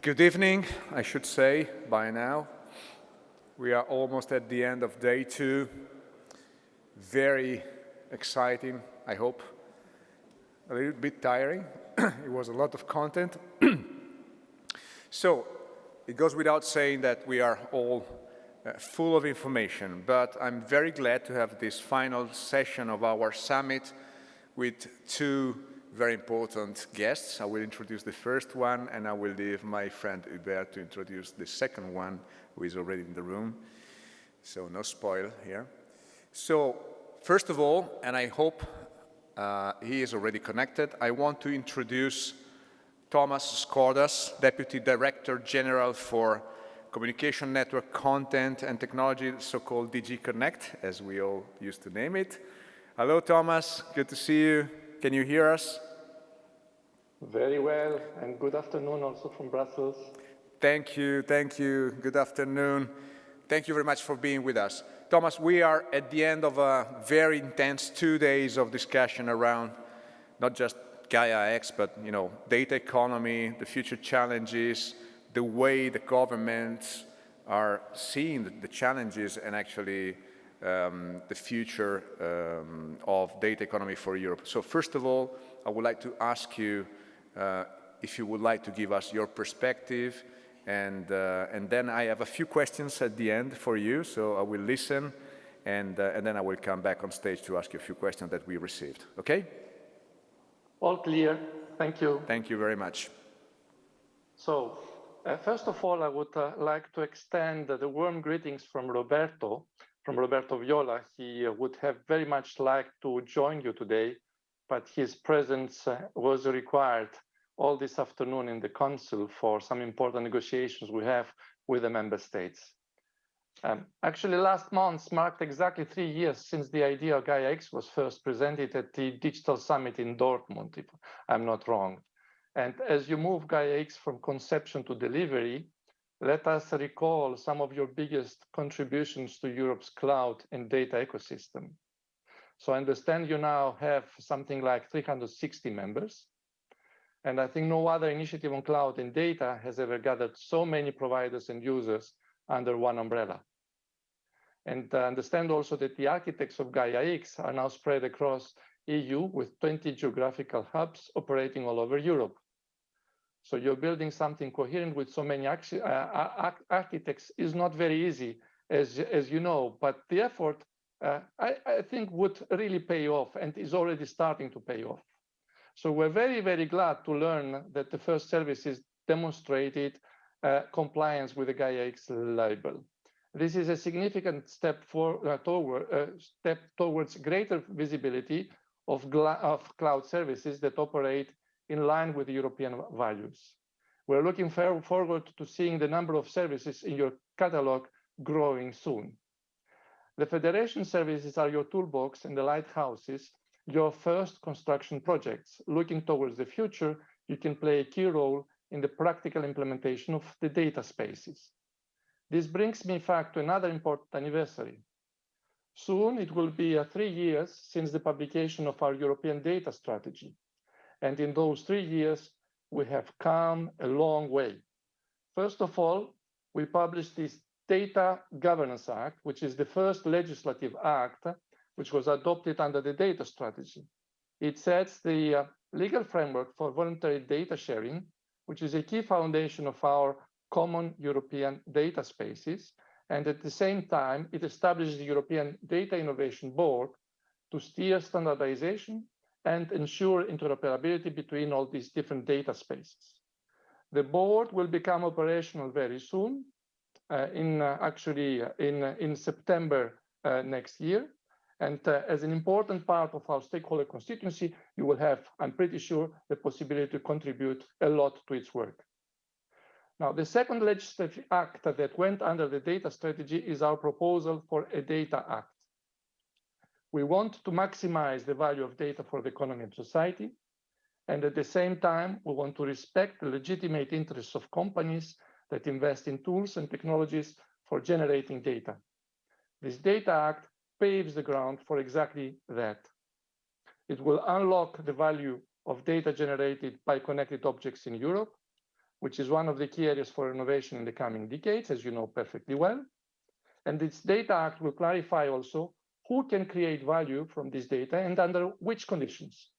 Good evening, I should say, by now. We are almost at the end of day 2. Very exciting, I hope. A little bit tiring. It was a lot of content. So, it goes without saying that we are all full of information, but I'm very glad to have this final session of our summit with two very important guests. I will introduce the first one, and I will leave my friend Hubert to introduce the second one, who is already in the room. So no spoil here. So first of all, and I hope he is already connected, I want to introduce Thomas Skordas, Deputy Director General for Communication Network Content and Technology, so-called DG Connect, as we all used to name it. Hello, Thomas. Good to see you. Can you hear us? Very well, and good afternoon also from Brussels. Thank you, thank you. Good afternoon. Thank you very much for being with us. Thomas, we are at the end of a very intense 2 days of discussion around not just Gaia-X, but data economy, the future challenges, the way the governments are seeing the challenges and actually the future of data economy for Europe. So first of all, I would like to ask you if you would like to give us your perspective, and then I have a few questions at the end for you, so I will listen, and then I will come back on stage to ask you a few questions that we received. Okay? All clear. Thank you. Thank you very much. So, first of all, I would like to extend the warm greetings from Roberto Viola. He would have very much liked to join you today, but his presence was required all this afternoon in the Council for some important negotiations we have with the member states. Actually, last month marked exactly 3 years since the idea of Gaia-X was first presented at the Digital Summit in Dortmund, if I'm not wrong. And as you move Gaia-X from conception to delivery, let us recall some of your biggest contributions to Europe's cloud and data ecosystem. So I understand you now have something like 360 members. And I think no other initiative on cloud and data has ever gathered so many providers and users under one umbrella. And understand also that the architects of Gaia-X are now spread across EU with 20 geographical hubs operating all over Europe. So you're building something coherent with so many architects is not very easy, as you know, but the effort, I think, would really pay off and is already starting to pay off. So we're very, very glad to learn that the first services demonstrated compliance with the Gaia-X label. This is a significant step towards greater visibility of cloud services that operate in line with European values. We're looking forward to seeing the number of services in your catalog growing soon. The federation services are your toolbox, and the lighthouses your first construction projects. Looking towards the future, you can play a key role in the practical implementation of the data spaces. This brings me, in fact, to another important anniversary. Soon, it will be 3 years since the publication of our European data strategy. And in those 3 years, we have come a long way. First of all, we published this Data Governance Act, which is the first legislative act which was adopted under the data strategy. It sets the legal framework for voluntary data sharing, which is a key foundation of our common European data spaces. And at the same time, it establishes the European Data Innovation Board to steer standardization and ensure interoperability between all these different data spaces. The board will become operational very soon, in September next year. And as an important part of our stakeholder constituency, you will have, I'm pretty sure, the possibility to contribute a lot to its work. Now, the second legislative act that went under the data strategy is our proposal for a data act. We want to maximize the value of data for the economy and society. And at the same time, we want to respect the legitimate interests of companies that invest in tools and technologies for generating data. This data act paves the ground for exactly that. It will unlock the value of data generated by connected objects in Europe, which is one of the key areas for innovation in the coming decades, as you know perfectly well. And this Data Act will clarify also who can create value from this data and under which conditions.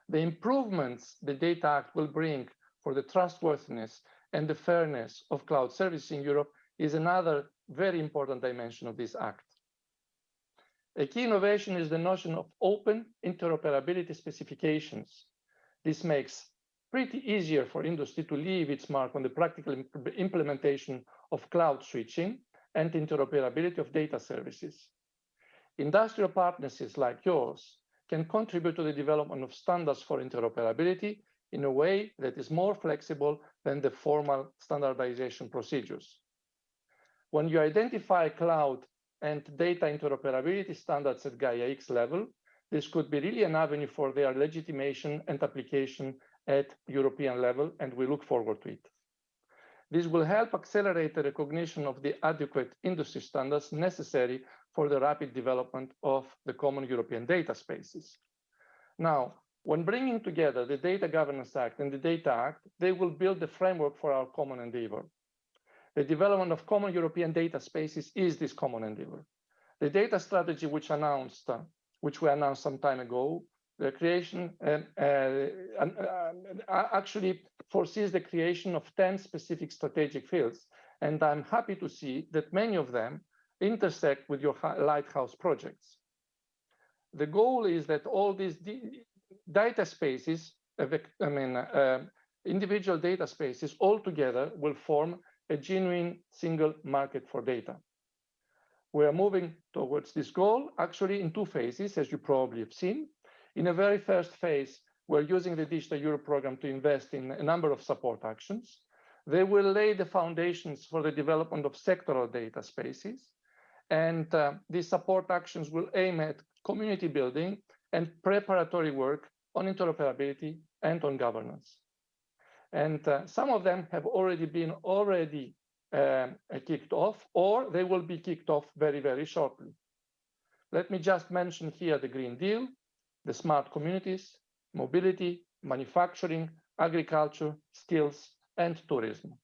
The improvements the Data Act will bring for the trustworthiness and the fairness of cloud services in Europe is another very important dimension of this act. A key innovation is the notion of open interoperability specifications. This makes pretty easier for industry to leave its mark on the practical implementation of cloud switching and interoperability of data services. Industrial partnerships like yours can contribute to the development of standards for interoperability in a way that is more flexible than the formal standardization procedures. When you identify cloud and data interoperability standards at Gaia-X level, this could be really an avenue for their legitimation and application at European level, and we look forward to it. This will help accelerate the recognition of the adequate industry standards necessary for the rapid development of the common European data spaces. Now, when bringing together the Data Governance Act and the Data Act, they will build the framework for our common endeavor. The development of common European data spaces is this common endeavor. The data strategy which we announced some time ago, the creation actually foresees the creation of 10 specific strategic fields. And I'm happy to see that many of them intersect with your lighthouse projects. The goal is that all these data spaces, individual data spaces all together will form a genuine single market for data. We are moving towards this goal actually in two phases, as you probably have seen. In a very first phase, we're using the Digital Europe program to invest in a number of support actions. They will lay the foundations for the development of sectoral data spaces. And these support actions will aim at community building and preparatory work on interoperability and on governance. And some of them have already been kicked off, or they will be kicked off very, very shortly. Let me just mention here the Green Deal, the smart communities, mobility, manufacturing, agriculture, skills, and tourism.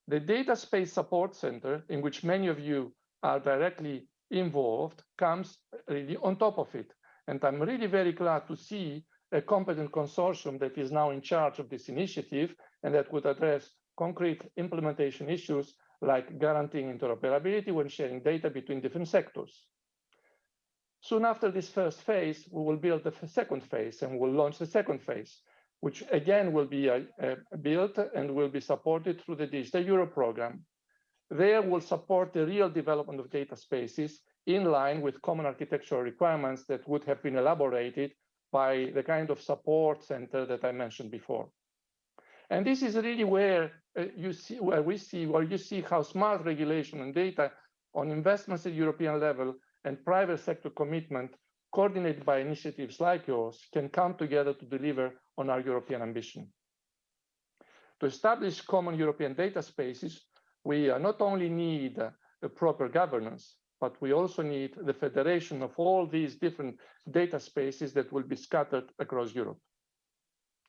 The Data Space Support Center, in which many of you are directly involved, comes really on top of it. And I'm really very glad to see a competent consortium that is now in charge of this initiative and that would address concrete implementation issues like guaranteeing interoperability when sharing data between different sectors. Soon after this first phase, we will build the second phase and we'll launch the second phase, which again will be built and will be supported through the Digital Europe program. There will support the real development of data spaces in line with common architectural requirements that would have been elaborated by the kind of support center that I mentioned before. And this is really where you see how smart regulation and data on investments at European level and private sector commitment coordinated by initiatives like yours can come together to deliver on our European ambition. To establish common European data spaces, we not only need a proper governance, but we also need the federation of all these different data spaces that will be scattered across Europe.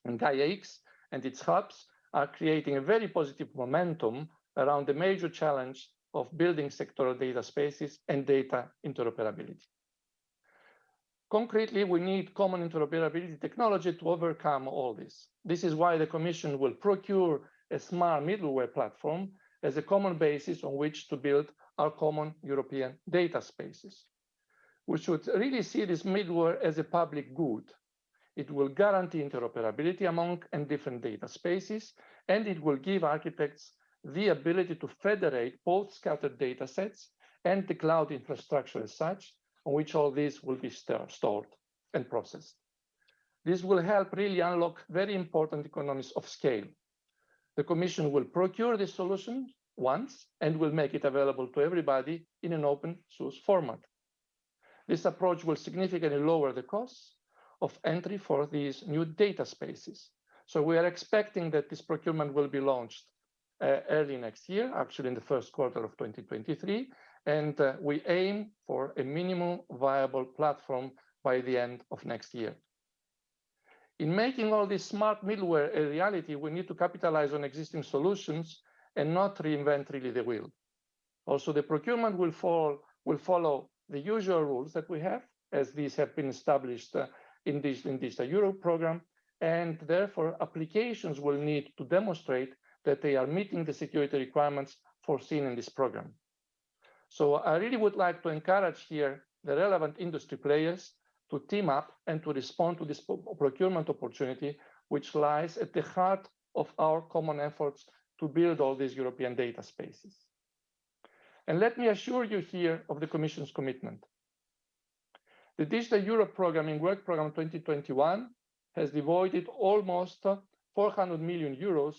And Gaia-X and its hubs are creating a very positive momentum around the major challenge of building sectoral data spaces and data interoperability. Concretely, we need common interoperability technology to overcome all this. This is why the Commission will procure a smart middleware platform as a common basis on which to build our common European data spaces. We should really see this middleware as a public good. It will guarantee interoperability among and different data spaces, and it will give architects the ability to federate both scattered data sets and the cloud infrastructure as such, on which all this will be stored and processed. This will help really unlock very important economies of scale. The Commission will procure this solution once and will make it available to everybody in an open source format. This approach will significantly lower the costs of entry for these new data spaces. So we are expecting that this procurement will be launched early next year, actually in the first quarter of 2023, and we aim for a minimum viable platform by the end of next year. In making all this smart middleware a reality, we need to capitalize on existing solutions and not reinvent really the wheel. Also, the procurement will follow the usual rules that we have, as these have been established in this Digital Europe program, and therefore applications will need to demonstrate that they are meeting the security requirements foreseen in this program. So I really would like to encourage here the relevant industry players to team up and to respond to this procurement opportunity, which lies at the heart of our common efforts to build all these European data spaces. And let me assure you here of the Commission's commitment. The Digital Europe Programming Work Program 2021 has devoted almost 400 million euros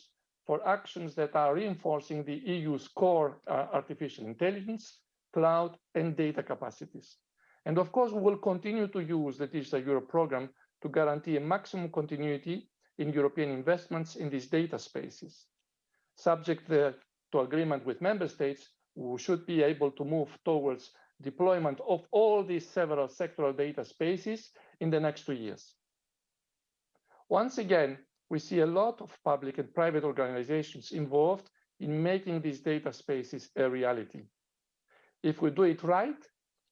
for actions that are reinforcing the EU's core artificial intelligence, cloud, and data capacities. And of course, we will continue to use the Digital Europe program to guarantee a maximum continuity in European investments in these data spaces. Subject to agreement with member states, we should be able to move towards deployment of all these several sectoral data spaces in the next 2 years. Once again, we see a lot of public and private organizations involved in making these data spaces a reality. If we do it right,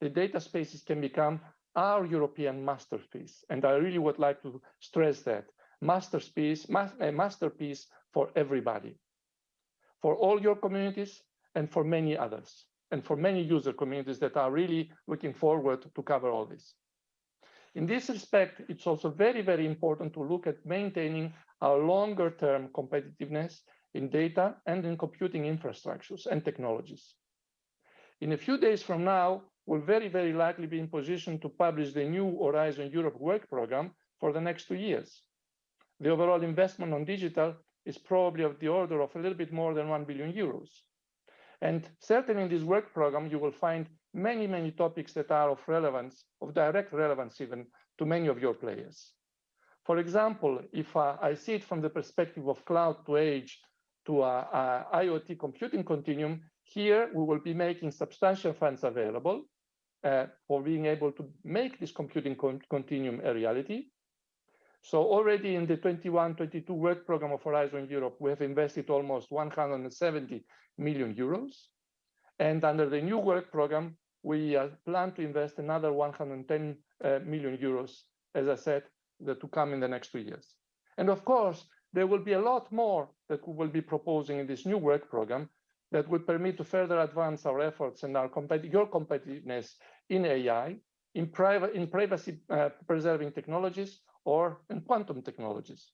the data spaces can become our European masterpiece. And I really would like to stress that, a masterpiece for everybody, for all your communities and for many others, and for many user communities that are really looking forward to cover all this. In this respect, it's also very, very important to look at maintaining our longer-term competitiveness in data and in computing infrastructures and technologies. In a few days from now, we'll very, very likely be in position to publish the new Horizon Europe work program for the next 2 years. The overall investment on digital is probably of the order of a little bit more than 1 billion euros. And certainly in this work program, you will find many, many topics that are of relevance, of direct relevance even to many of your players. For example, if I see it from the perspective of cloud to edge to IoT computing continuum, here we will be making substantial funds available for being able to make this computing continuum a reality. So already in the 21-22 work program of Horizon Europe, we have invested almost 170 million euros. And under the new work program, we plan to invest another 110 million euros, as I said, to come in the next 2 years. And of course, there will be a lot more that we will be proposing in this new work program that will permit to further advance our efforts and your competitiveness in AI, in privacy preserving technologies, or in quantum technologies.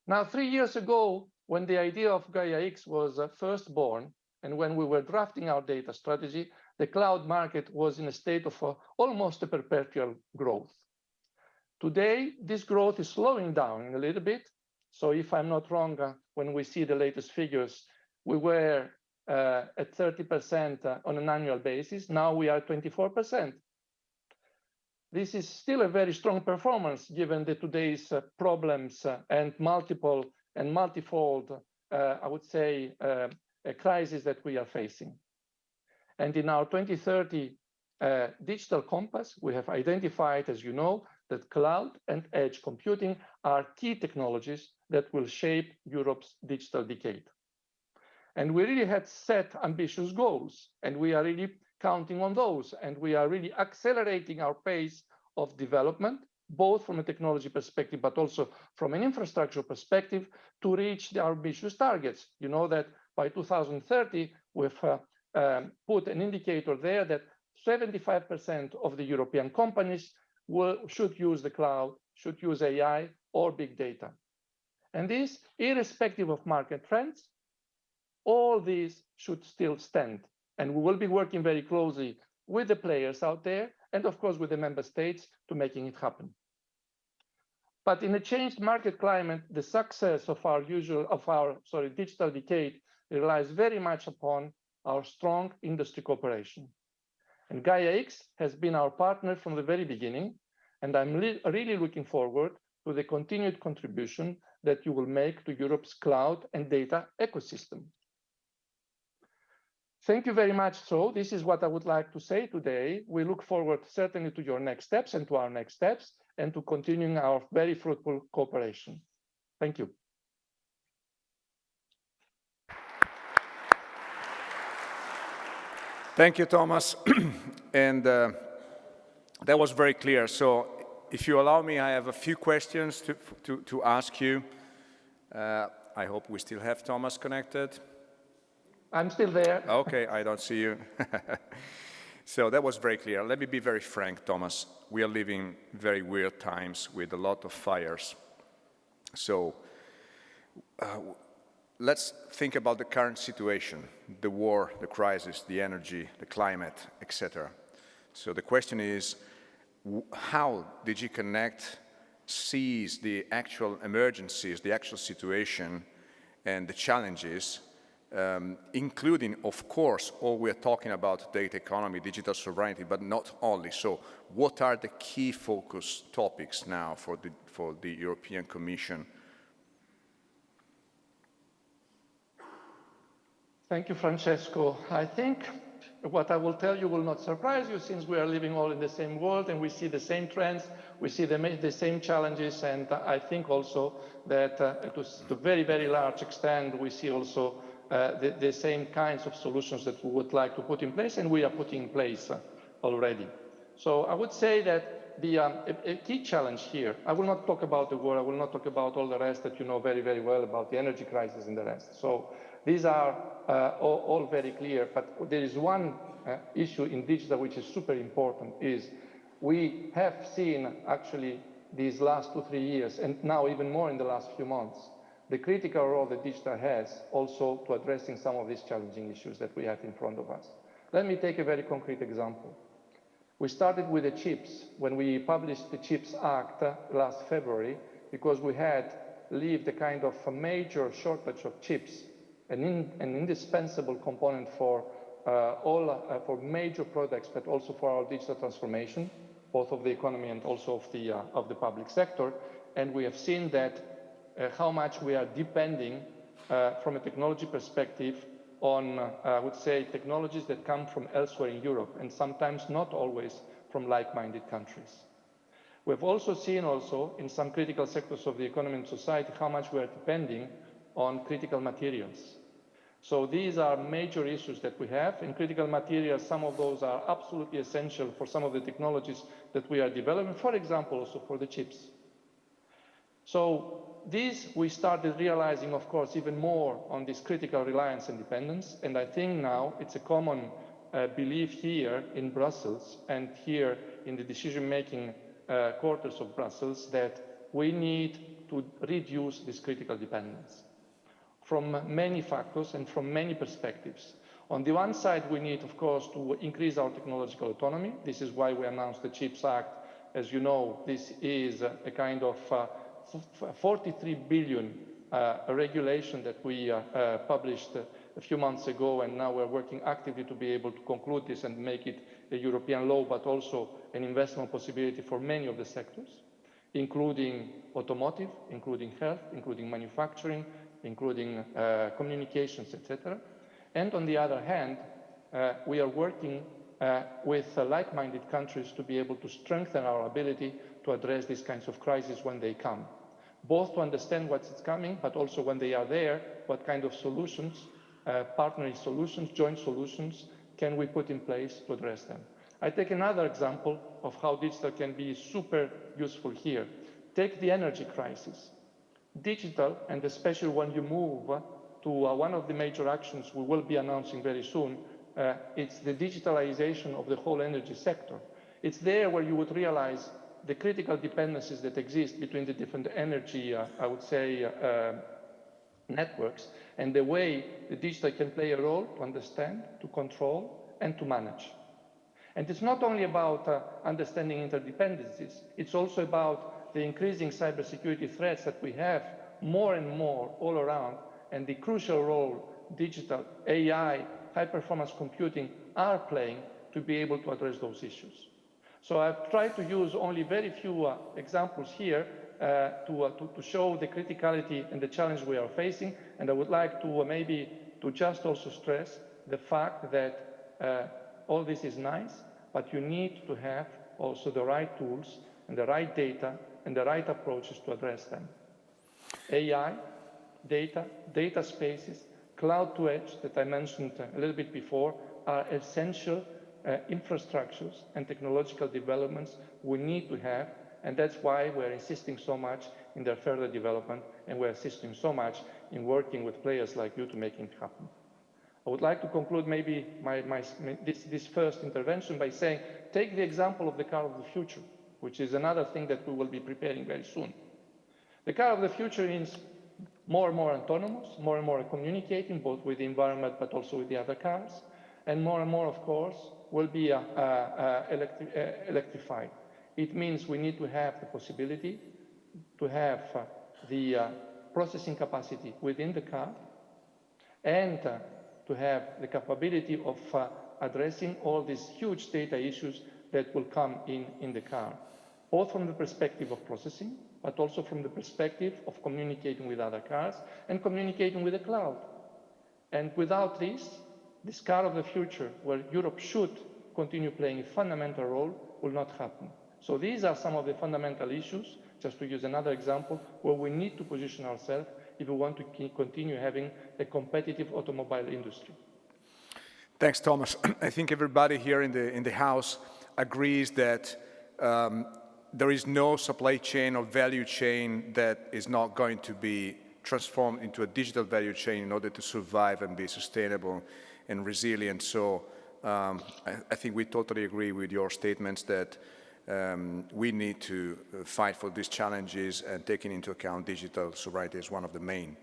Now, 3 years ago, when the idea of Gaia-X was first born, and when we were drafting our data strategy, the cloud market was in a state of almost a perpetual growth. Today, this growth is slowing down a little bit. So if I'm not wrong, when we see the latest figures, we were at 30% on an annual basis. Now we are 24%. This is still a very strong performance given the today's problems and multiple and multifold, I would say, a crisis that we are facing. And in our 2030 digital compass, we have identified, as you know, that cloud and edge computing are key technologies that will shape Europe's digital decade. And we really had set ambitious goals, and we are really counting on those, and we are really accelerating our pace of development, both from a technology perspective, but also from an infrastructure perspective, to reach our ambitious targets. You know that by 2030, we've put an indicator there that 75% of the European companies should use the cloud, should use AI or big data. And this, irrespective of market trends, all these should still stand. And we will be working very closely with the players out there, and of course with the member states to making it happen. But in a changed market climate, the success of our digital decade relies very much upon our strong industry cooperation. And Gaia-X has been our partner from the very beginning, and I'm really looking forward to the continued contribution that you will make to Europe's cloud and data ecosystem. Thank you very much. So this is what I would like to say today. We look forward certainly to your next steps and to our next steps and to continuing our very fruitful cooperation. Thank you. Thank you, Thomas. And that was very clear. So if you allow me, I have a few questions to ask you. I hope we still have Thomas connected. I'm still there. Okay, I don't see you. So that was very clear. Let me be very frank, Thomas. We are living very weird times with a lot of fires. So let's think about the current situation, the war, the crisis, the energy, the climate, etc. So the question is, how did DigiConnect sees the actual emergencies, the actual situation, and the challenges, including, of course, all we're talking about, data economy, digital sovereignty, but not only. So what are the key focus topics now for the European Commission? Thank you, Francesco. I think what I will tell you will not surprise you, since we are living all in the same world and we see the same trends, we see the same challenges, and I think also that to a very, very large extent, we see also the same kinds of solutions that we would like to put in place, and we are putting in place already. So I would say that a key challenge here, I will not talk about the war, I will not talk about all the rest that you know very, very well about the energy crisis and the rest. So these are all very clear, but there is one issue in digital which is super important, is we have seen actually these last 2-3 years, and now even more in the last few months, the critical role that digital has also to addressing some of these challenging issues that we have in front of us. Let me take a very concrete example. We started with the chips when we published the CHIPS Act last February, because we had lived a kind of a major shortage of chips, an indispensable component for for major products, but also for our digital transformation, both of the economy and also of the public sector. And we have seen that how much we are depending from a technology perspective on, I would say, technologies that come from elsewhere in Europe, and sometimes not always from like-minded countries. We've also seen in some critical sectors of the economy and society how much we are depending on critical materials. So these are major issues that we have. In critical materials, some of those are absolutely essential for some of the technologies that we are developing, for example, also for the chips. So this we started realizing, of course, even more on this critical reliance and dependence. And I think now it's a common belief here in Brussels and here in the decision-making quarters of Brussels that we need to reduce this critical dependence from many factors and from many perspectives. On the one side, we need, of course, to increase our technological autonomy. This is why we announced the CHIPS Act. As you know, this is a kind of 43 billion regulation that we published a few months ago, and now we're working actively to be able to conclude this and make it a European law, but also an investment possibility for many of the sectors, including automotive, including health, including manufacturing, including communications, etc. And on the other hand, we are working with like-minded countries to be able to strengthen our ability to address these kinds of crises when they come, both to understand what's coming, but also when they are there, what kind of solutions, partnering solutions, joint solutions can we put in place to address them. I take another example of how digital can be super useful here. Take the energy crisis. Digital, and especially when you move to one of the major actions we will be announcing very soon, it's the digitalization of the whole energy sector. It's there where you would realize the critical dependencies that exist between the different energy, I would say, networks, and the way the digital can play a role to understand, to control, and to manage. And it's not only about understanding interdependencies, it's also about the increasing cybersecurity threats that we have more and more all around, and the crucial role digital, AI, high-performance computing are playing to be able to address those issues. So I've tried to use only very few examples here to show the criticality and the challenge we are facing, and I would like to maybe to just also stress the fact that all this is nice, but you need to have also the right tools and the right data and the right approaches to address them. AI, data spaces, cloud to edge that I mentioned a little bit before are essential infrastructures and technological developments we need to have, and that's why we're insisting so much in their further development, and we're insisting so much in working with players like you to make it happen. I would like to conclude maybe this first intervention by saying, take the example of the car of the future, which is another thing that we will be preparing very soon. The car of the future is more and more autonomous, more and more communicating both with the environment but also with the other cars, and more, of course, will be electrified. It means we need to have the possibility to have the processing capacity within the car and to have the capability of addressing all these huge data issues that will come in the car, both from the perspective of processing, but also from the perspective of communicating with other cars and communicating with the cloud. And without this car of the future, where Europe should continue playing a fundamental role, will not happen. So these are some of the fundamental issues, just to use another example, where we need to position ourselves if we want to continue having a competitive automobile industry. Thanks, Thomas. I think everybody here in the House agrees that there is no supply chain or value chain that is not going to be transformed into a digital value chain in order to survive and be sustainable and resilient. So I think we totally agree with your statements that we need to fight for these challenges, and taking into account digital sovereignty is one of the main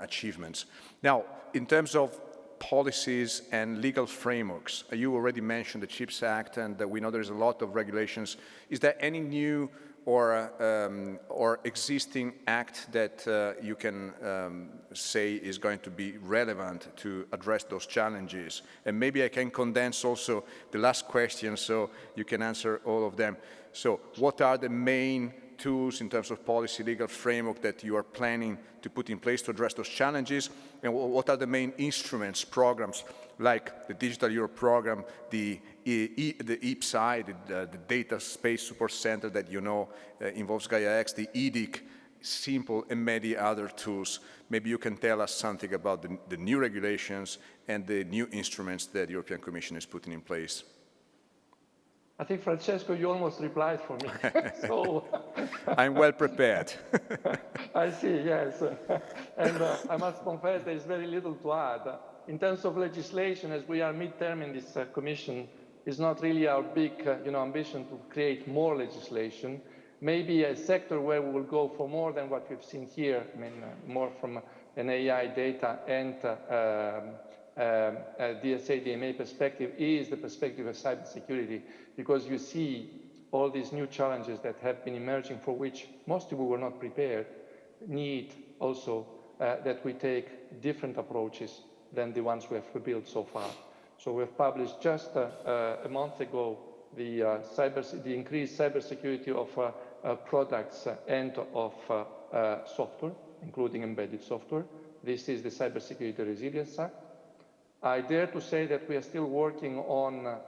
achievements. Now, in terms of policies and legal frameworks, you already mentioned the CHIPS Act, and we know there's a lot of regulations. Is there any new or existing act that you can say is going to be relevant to address those challenges? And maybe I can condense also the last question so you can answer all of them. So what are the main tools in terms of policy, legal framework that you are planning to put in place to address those challenges? And what are the main instruments, programs, like the Digital Europe program, the IPSI, the Data Space Support Center that you know involves Gaia-X, the EDIC, simple and many other tools? Maybe you can tell us something about the new regulations and the new instruments that the European Commission is putting in place. I think, Francesco, you almost replied for me. So I'm well prepared. I see, yes. And I must confess there is very little to add. In terms of legislation, as we are midterm in this commission, is not really our big ambition to create more legislation. Maybe a sector where we will go for more than what we've seen here, I mean, more from an AI data and DSA, DMA perspective is the perspective of cybersecurity, because you see all these new challenges that have been emerging for which most of we were not prepared, need also that we take different approaches than the ones we have built so far. So we've published just a month ago the increased cybersecurity of products and of software, including embedded software. This is the Cybersecurity Resilience Act. I dare to say that we are still working on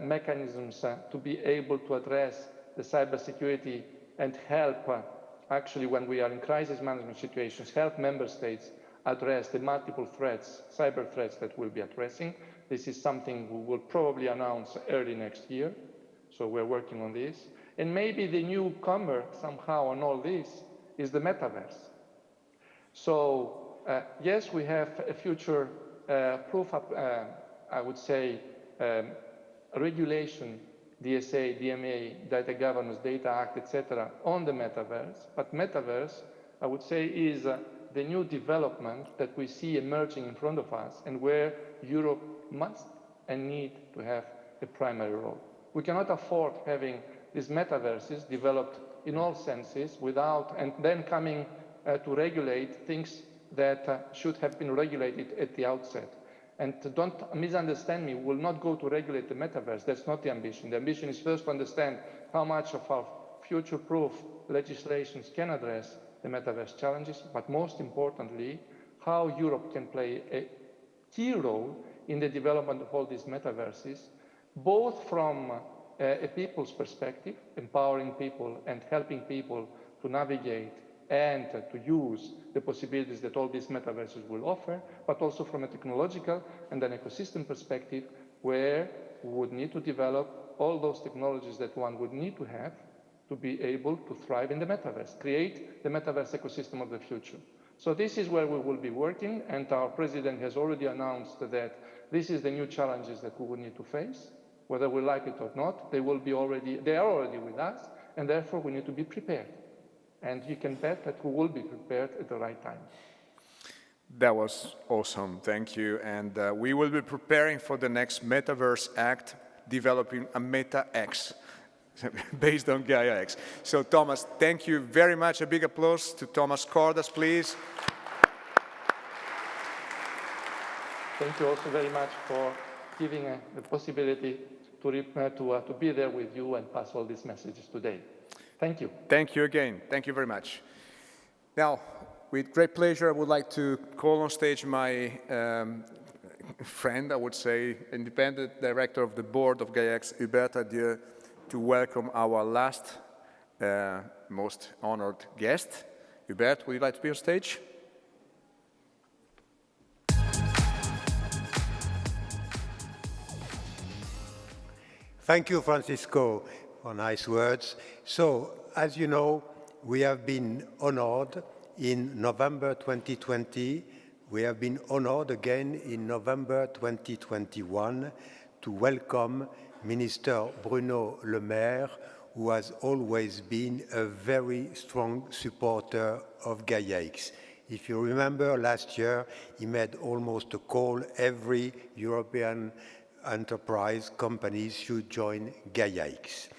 mechanisms to be able to address the cybersecurity and help, actually, when we are in crisis management situations, help member states address the multiple threats, cyber threats that we'll be addressing. This is something we will probably announce early next year. So we're working on this. And maybe the newcomer somehow on all this is the metaverse. So yes, we have a future proof of, I would say, regulation, DSA, DMA, Data Governance, Data Act, etc., on the metaverse. But metaverse, I would say, is the new development that we see emerging in front of us, and where Europe must and need to have a primary role. We cannot afford having these metaverses developed in all senses without, and then coming to regulate things that should have been regulated at the outset. And don't misunderstand me, we will not go to regulate the metaverse. That's not the ambition. The ambition is first to understand how much of our future-proof legislations can address the metaverse challenges, but most importantly, how Europe can play a key role in the development of all these metaverses, both from a people's perspective, empowering people and helping people to navigate and to use the possibilities that all these metaverses will offer, but also from a technological and an ecosystem perspective, where we would need to develop all those technologies that one would need to have to be able to thrive in the metaverse, create the metaverse ecosystem of the future. So this is where we will be working, and our president has already announced that this is the new challenges that we will need to face. Whether we like it or not, they are already with us, and therefore we need to be prepared. And you can bet that we will be prepared at the right time. That was awesome, thank you. And we will be preparing for the next Metaverse Act, developing a Meta-X based on Gaia-X. So Thomas, thank you very much. A big applause to Thomas Cordas, please. Thank you also very much for giving the possibility to be there with you and pass all these messages today. Thank you. Thank you again. Thank you very much. Now, with great pleasure, I would like to call on stage my friend, I would say, independent director of the board of Gaia-X, Hubert Adieu, to welcome our last, most honored guest. Hubert, would you like to be on stage? Thank you, Francisco, for nice words. So, as you know, we have been honored in November 2020. We have been honored again in November 2021 to welcome Minister Bruno Le Maire, who has always been a very strong supporter of Gaia-X. If you remember last year, he made almost a call every European enterprise companies should join Gaia-X.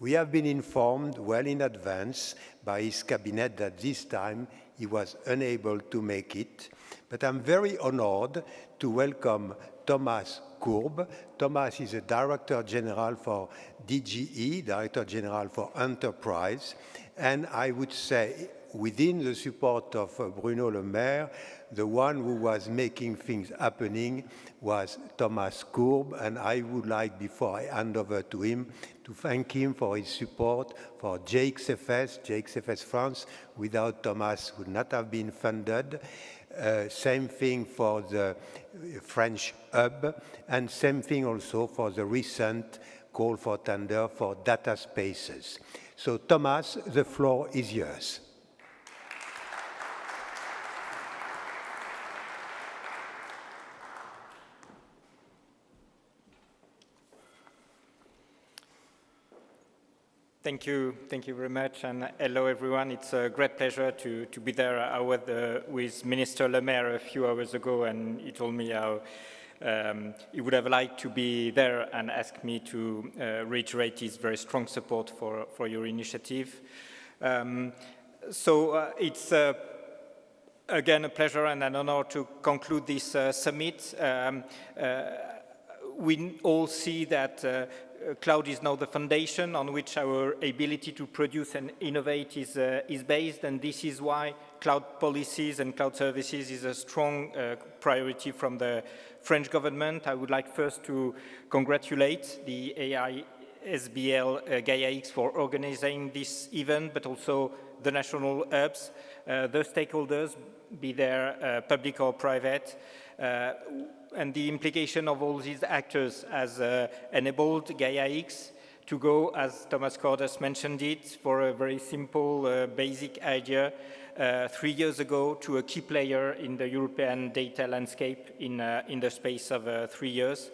We have been informed well in advance by his cabinet that this time he was unable to make it, but I'm very honored to welcome Thomas Courbe. Thomas is a Director General for DGE, Director General for Enterprise, and I would say within the support of Bruno Le Maire, the one who was making things happening was Thomas Courbe, and I would like, before I hand over to him, to thank him for his support for Gaia-X France. Without Thomas, would not have been funded. Same thing for the French hub, and same thing also for the recent call for tender for data spaces. So Thomas, the floor is yours. Thank you very much, and hello everyone. It's a great pleasure to be there. I was with Minister Le Maire a few hours ago, and he told me how he would have liked to be there and asked me to reiterate his very strong support for your initiative. It's again a pleasure and an honor to conclude this summit. We all see that cloud is now the foundation on which our ability to produce and innovate is based, and this is why cloud policies and cloud services is a strong priority from the French government. I would like first to congratulate the AISBL Gaia-X for organizing this event, but also the national hubs, the stakeholders, be they public or private, and the implication of all these actors has enabled Gaia-X to go, as Thomas Cordas mentioned it, for a very simple, basic idea 3 years ago to a key player in the European data landscape in the space of 3 years.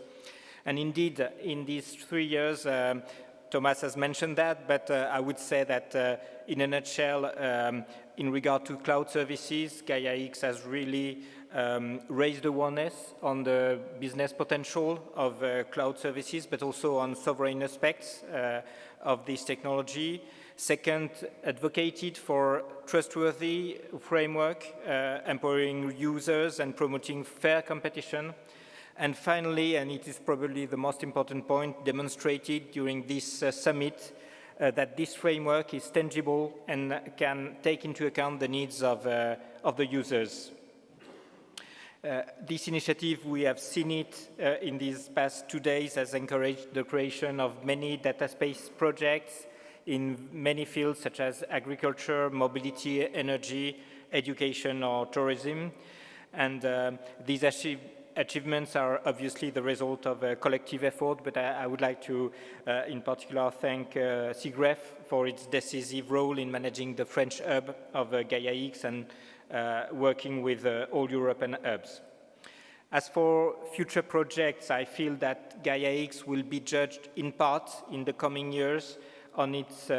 And indeed, in these 3 years, Thomas has mentioned that, but I would say that in a nutshell, in regard to cloud services, Gaia-X has really raised awareness on the business potential of cloud services, but also on sovereign aspects of this technology. Second, advocated for trustworthy framework, empowering users and promoting fair competition. And finally, and it is probably the most important point, demonstrated during this summit that this framework is tangible and can take into account the needs of the users. This initiative, we have seen it in these past 2 days, has encouraged the creation of many data space projects in many fields such as agriculture, mobility, energy, education, or tourism. And these achievements are obviously the result of a collective effort, but I would like to, in particular, thank SIGREF for its decisive role in managing the French hub of Gaia-X and working with all European hubs. As for future projects, I feel that Gaia-X will be judged in part in the coming years on its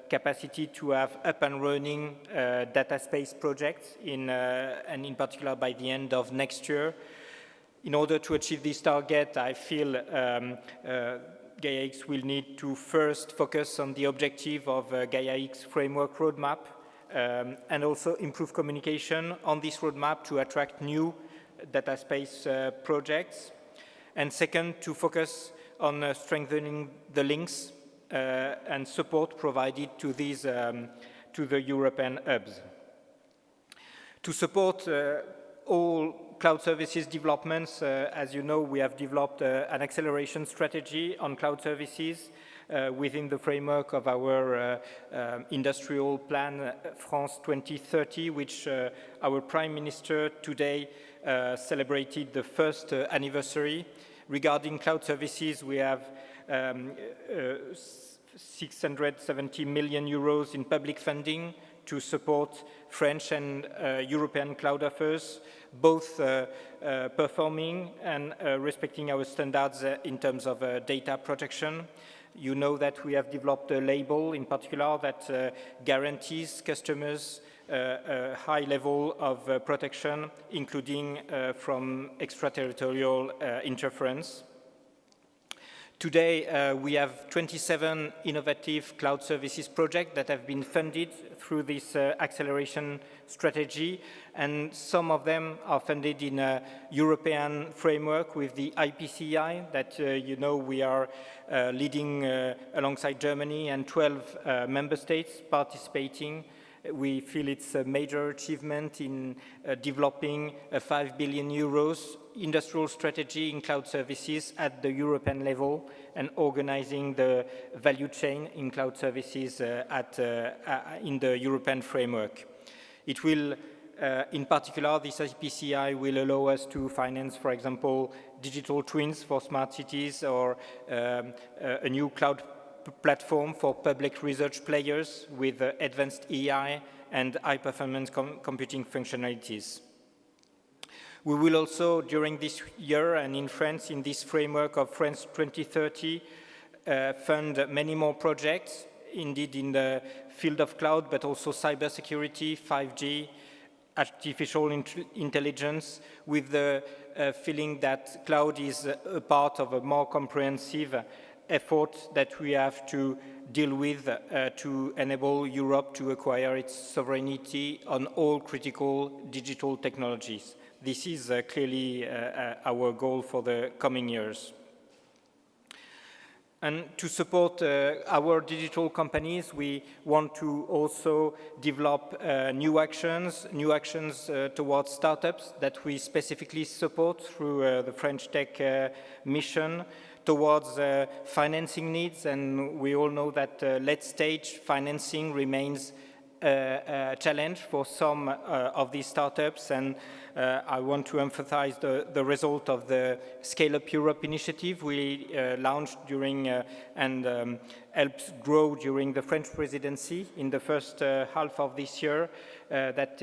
capacity to have up and running data space projects and in particular by the end of next year. In order to achieve this target, I feel Gaia-X will need to first focus on the objective of Gaia-X framework roadmap and also improve communication on this roadmap to attract new data space projects. And second, to focus on strengthening the links and support provided to these to the European hubs. To support all cloud services developments, as you know, we have developed an acceleration strategy on cloud services within the framework of our industrial plan France 2030, which our Prime Minister today celebrated the first anniversary. Regarding cloud services, we have 670 million euros in public funding to support French and European cloud offers, both performing and respecting our standards in terms of data protection. You know that we have developed a label in particular that guarantees customers a high level of protection, including from extraterritorial interference. Today, we have 27 innovative cloud services projects that have been funded through this acceleration strategy, and some of them are funded in a European framework with the IPCEI that you know we are leading alongside Germany and 12 member states participating. We feel it's a major achievement in developing a 5 billion euros industrial strategy in cloud services at the European level and organizing the value chain in cloud services in the European framework. It will, in particular, this IPCEI will allow us to finance, for example, digital twins for smart cities or a new cloud platform for public research players with advanced AI and high-performance computing functionalities. We will also, during this year and in France, in this framework of France 2030, fund many more projects, indeed in the field of cloud, but also cybersecurity, 5G, artificial intelligence, with the feeling that cloud is a part of a more comprehensive effort that we have to deal with to enable Europe to acquire its sovereignty on all critical digital technologies. This is clearly our goal for the coming years. And to support our digital companies, we want to also develop new actions towards startups that we specifically support through the French Tech Mission, towards financing needs, and we all know that late-stage financing remains a challenge for some of these startups, and I want to emphasize the result of the Scale Up Europe initiative we launched during and helped grow during the French presidency in the first half of this year that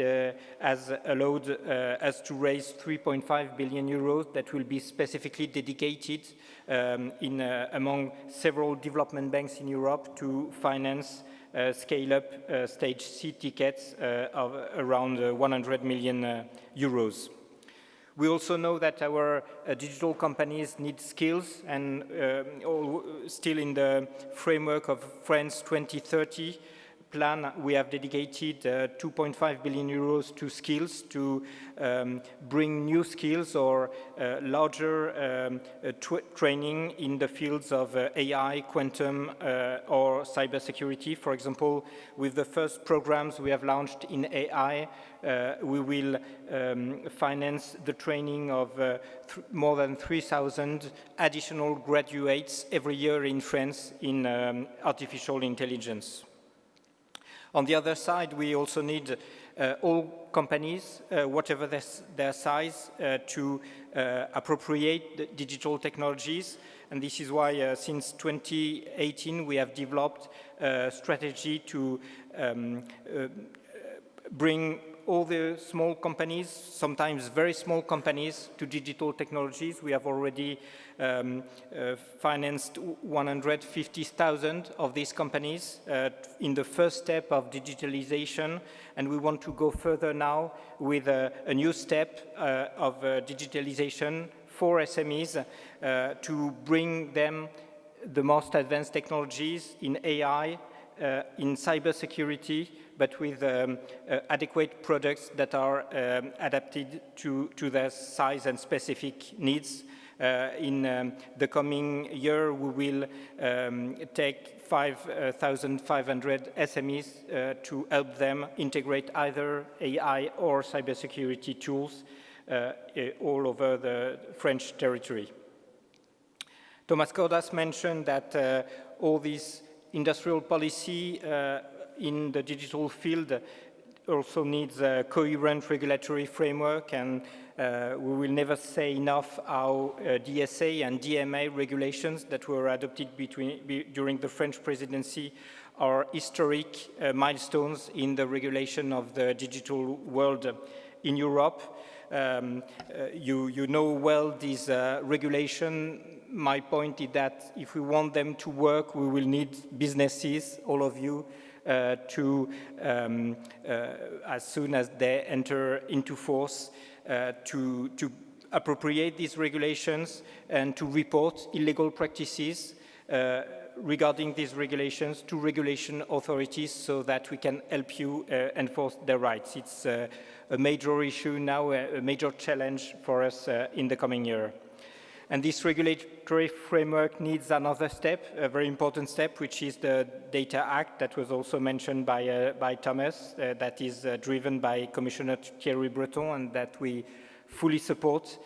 has allowed us to raise 3.5 billion euros that will be specifically dedicated among several development banks in Europe to finance scale-up stage C tickets of around 100 million euros. We also know that our digital companies need skills, and still in the framework of France 2030, plan, we have dedicated 2.5 billion euros to skills to bring new skills or larger training in the fields of AI, quantum, or cybersecurity. For example, with the first programs we have launched in AI, we will finance the training of more than 3,000 additional graduates every year in France in artificial intelligence. On the other side, we also need all companies, whatever their size, to appropriate the digital technologies. And this is why since 2018 we have developed a strategy to bring all the small companies, sometimes very small companies, to digital technologies. We have already financed 150,000 of these companies in the first step of digitalization, and we want to go further now with a new step of digitalization for SMEs to bring them the most advanced technologies in AI, in cybersecurity, but with adequate products that are adapted to their size and specific needs. In the coming year, we will take 5,500 SMEs to help them integrate either AI or cybersecurity tools all over the French territory. Thomas Cordas mentioned that all this industrial policy in the digital field also needs a coherent regulatory framework, and we will never say enough how DSA and DMA regulations that were adopted during the French presidency are historic milestones in the regulation of the digital world in Europe. You know well this regulation. My point is that if we want them to work, we will need businesses, all of you, to, as soon as they enter into force, to appropriate these regulations and to report illegal practices regarding these regulations to regulation authorities so that we can help you enforce their rights. It's a major issue now, a major challenge for us in the coming year. And this regulatory framework needs another step, a very important step, which is the Data Act that was also mentioned by Thomas, that is driven by Commissioner Thierry Breton, and that we fully support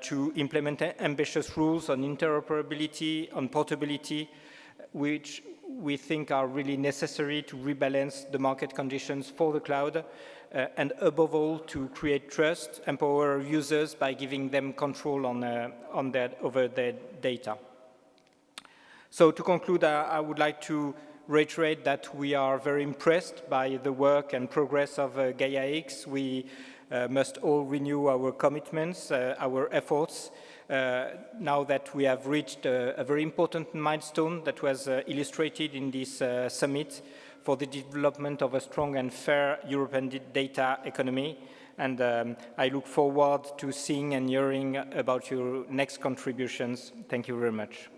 to implement ambitious rules on interoperability, on portability, which we think are really necessary to rebalance the market conditions for the cloud, and above all, to create trust, empower users by giving them control over their data. So to conclude, I would like to reiterate that we are very impressed by the work and progress of Gaia-X. We must all renew our commitments, our efforts, now that we have reached a very important milestone that was illustrated in this summit for the development of a strong and fair European data economy. And I look forward to seeing and hearing about your next contributions. Thank you very much.